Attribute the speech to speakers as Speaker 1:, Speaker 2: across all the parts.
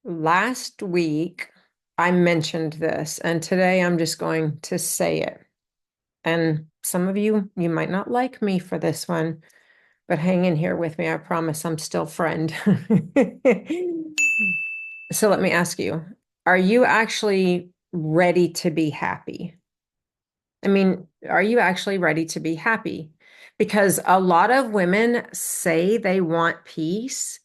Speaker 1: Last week, I mentioned this, and today I'm just going to say it. And some of you might not like me for this one, but hang in here with me. I promise I'm still friend. So let me ask you, are you actually ready to be happy? I mean, are you actually ready to be happy? Because a lot of women say they want peace.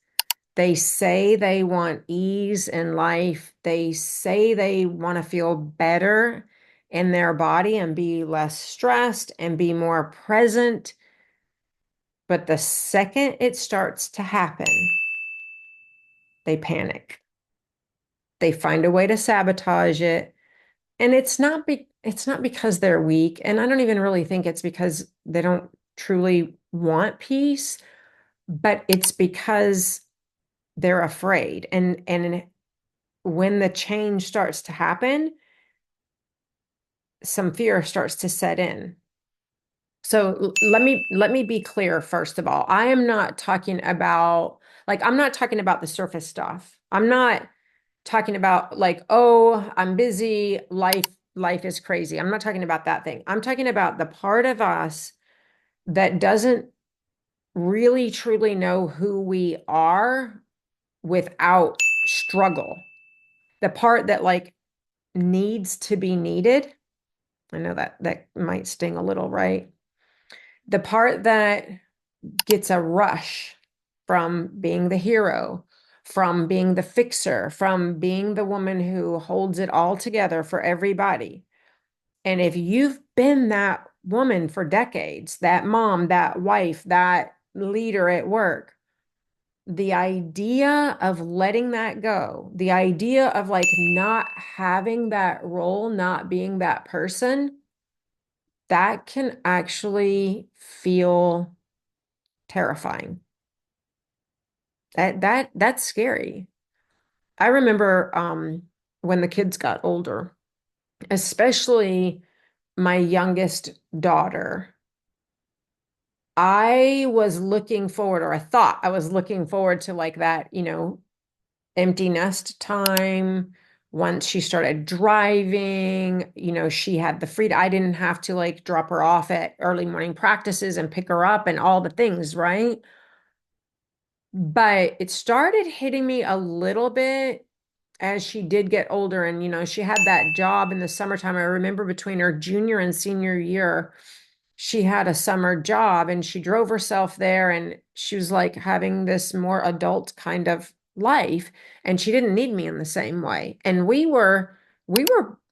Speaker 1: They say they want ease in life. They say they want to feel better in their body and be less stressed and be more present. But the second it starts to happen, they panic. They find a way to sabotage it. And it's not because they're weak. And I don't even really think it's because they don't truly want peace, but it's because they're afraid. And when the change starts to happen, some fear starts to set in. So let me be clear first of all. I am not talking about I'm not talking about the surface stuff. I'm not talking about like, oh, I'm busy, life is crazy. I'm not talking about that thing. I'm talking about the part of us that doesn't really truly know who we are without struggle. The part that needs to be needed. I know that might sting a little, right? The part that gets a rush from being the hero, from being the fixer, from being the woman who holds it all together for everybody. And if you've been that woman for decades, that mom, that wife, that leader at work, the idea of letting that go, the idea of not having that role, not being that person, that can actually feel terrifying. That's scary. I remember when the kids got older, especially my youngest daughter. I was looking forward, or I thought I was looking forward to that, empty nest time. Once she started driving, she had the freedom. I didn't have to drop her off at early morning practices and pick her up and all the things, right? But it started hitting me a little bit as she did get older. And, she had that job in the summertime. I remember between her junior and senior year, she had a summer job and she drove herself there and she was having this more adult kind of life. And she didn't need me in the same way. And we were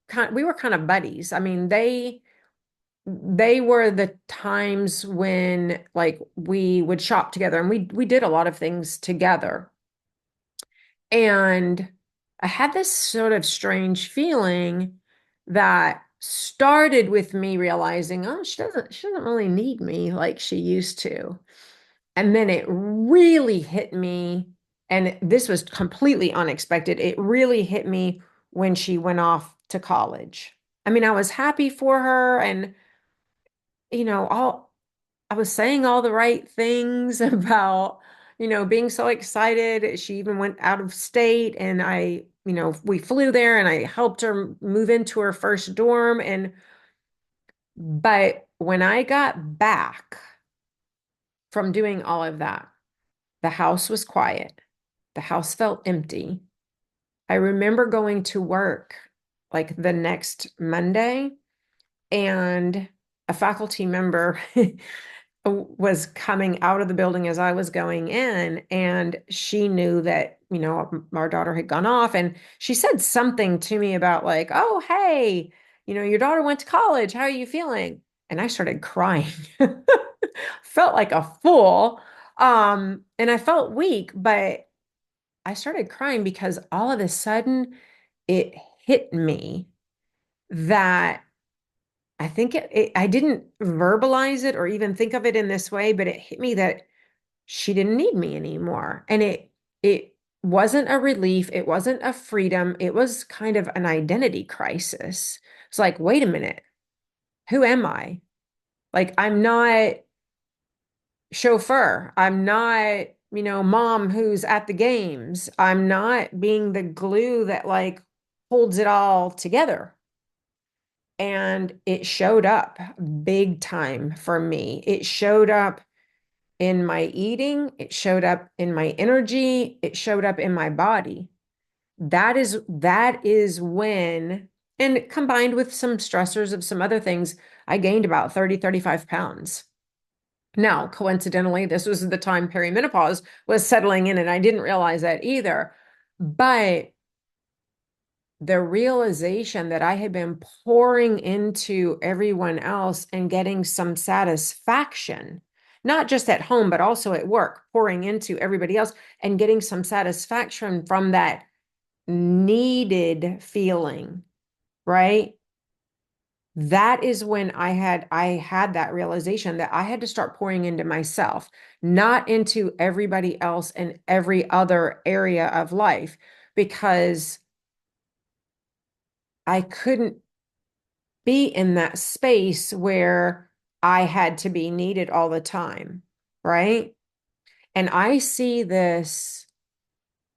Speaker 1: kind of buddies. I mean, they were the times when we would shop together and we did a lot of things together. And I had this sort of strange feeling that started with me realizing, oh, she doesn't really need me like she used to. And then it really hit me, and this was completely unexpected. It really hit me when she went off to college. I mean, I was happy for her and all I was saying all the right things about, being so excited. She even went out of state and we flew there and I helped her move into her first dorm. But when I got back from doing all of that, the house was quiet. The house felt empty. I remember going to work the next Monday and a faculty member was coming out of the building as I was going in, and she knew that, our daughter had gone off, and she said something to me about oh, hey, your daughter went to college. How are you feeling? And I started crying. Felt like a fool. And I felt weak, but I started crying because all of a sudden it hit me that I think I didn't verbalize it or even think of it in this way, but it hit me that she didn't need me anymore. And it wasn't a relief, it wasn't a freedom, it was kind of an identity crisis. It's like, wait a minute, who am I? I'm not chauffeur. I'm not, mom who's at the games. I'm not being the glue that like holds it all together. And it showed up big time for me. It showed up in my eating, it showed up in my energy, it showed up in my body. That is when, and combined with some stressors of some other things, I gained about 30, 35 pounds. Now, coincidentally, this was the time perimenopause was settling in, and I didn't realize that either. But the realization that I had been pouring into everyone else and getting some satisfaction, not just at home, but also at work, pouring into everybody else and getting some satisfaction from that needed feeling, right? That is when I had that realization that I had to start pouring into myself, not into everybody else and every other area of life, because I couldn't be in that space where I had to be needed all the time, right? And I see this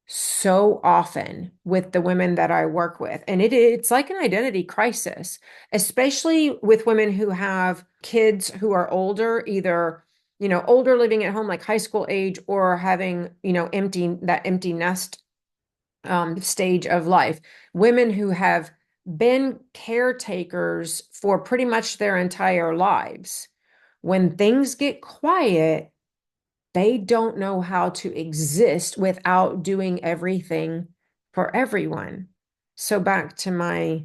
Speaker 1: so often with the women that I work with. And it's like an identity crisis, especially with women who have kids who are older, either, older living at home, like high school age, or having, empty nest stage of life. Women who have been caretakers for pretty much their entire lives. When things get quiet, they don't know how to exist without doing everything for everyone. So, back to my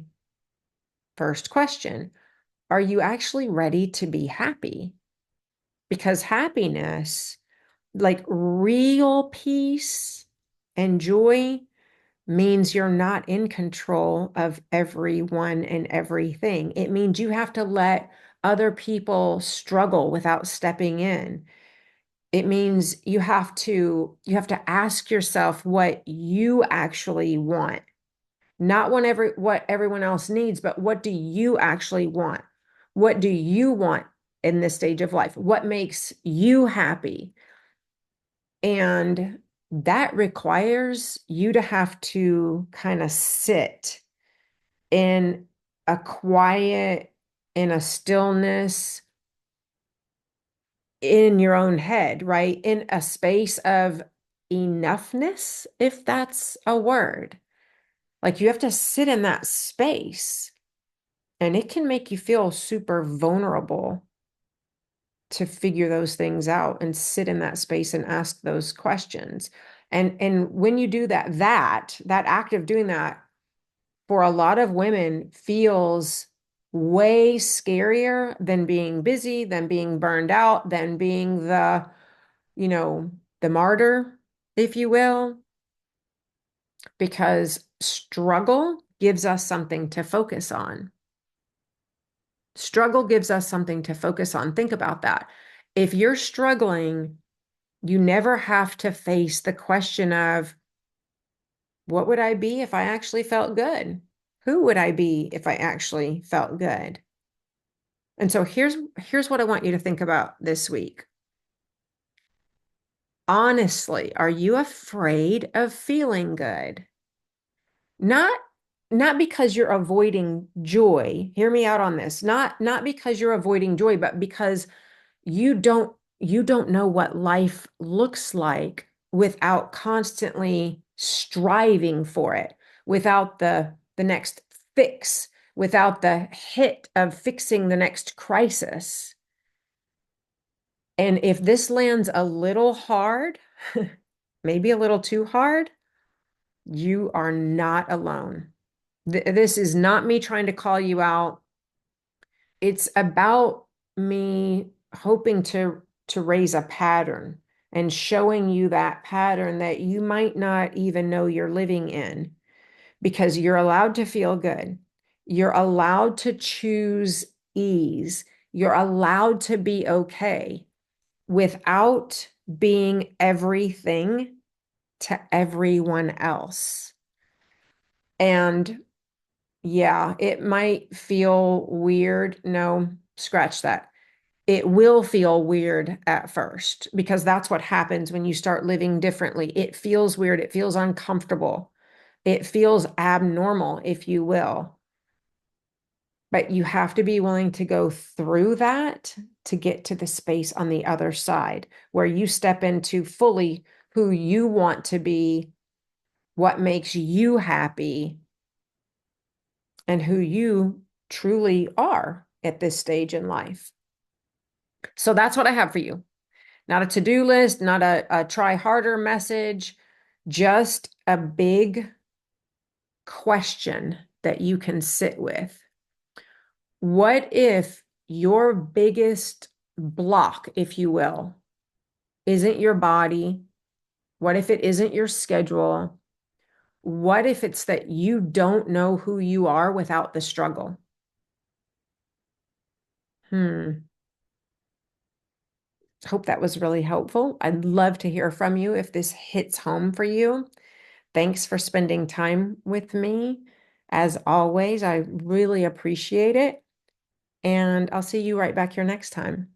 Speaker 1: first question, are you actually ready to be happy? Because happiness, like real peace and joy, means you're not in control of everyone and everything. It means you have to let other people struggle without stepping in. It means you have to ask yourself what you actually want, not what everyone else needs, but what do you actually want? What do you want in this stage of life? What makes you happy? And that requires you to have to kind of sit in a quiet, in a stillness, in your own head, right? In a space of enoughness, if that's a word. Like you have to sit in that space, and it can make you feel super vulnerable to figure those things out and sit in that space and ask those questions. And when you do that act of doing that for a lot of women feels way scarier than being busy, than being burned out, than being you know, the martyr, if you will, because struggle gives us something to focus on. Struggle gives us something to focus on. Think about that. If you're struggling, you never have to face the question of, what would I be if I actually felt good? Who would I be if I actually felt good? And so here's what I want you to think about this week. Honestly, are you afraid of feeling good? Not not because you're avoiding joy. Hear me out on this. Not because you're avoiding joy, but because you don't you don't know what life looks like without constantly striving for it, without the next fix, without the hit of fixing the next crisis. And if this lands a little hard, maybe a little too hard, you are not alone. This is not me trying to call you out. It's about me hoping to raise a pattern and showing you that pattern that you might not even know you're living in, because you're allowed to feel good. You're allowed to choose ease. You're allowed to be okay without being everything to everyone else. And yeah, it might feel weird. No, scratch that. it will feel weird at first because that's what happens when you start living differently. It feels weird. It feels uncomfortable. It feels abnormal, if you will. But you have to be willing to go through that to get to the space on the other side where you step into fully who you want to be, what makes you happy, and who you truly are at this stage in life. So that's what I have for you. Not a to-do list, not a try harder message, just a big question that you can sit with. What if your biggest block, if you will, isn't your body? What if it isn't your schedule? What if it's that you don't know who you are without the struggle? Hope that was really helpful. I'd love to hear from you if this hits home for you. Thanks for spending time with me. As always, I really appreciate it. And I'll see you right back here next time.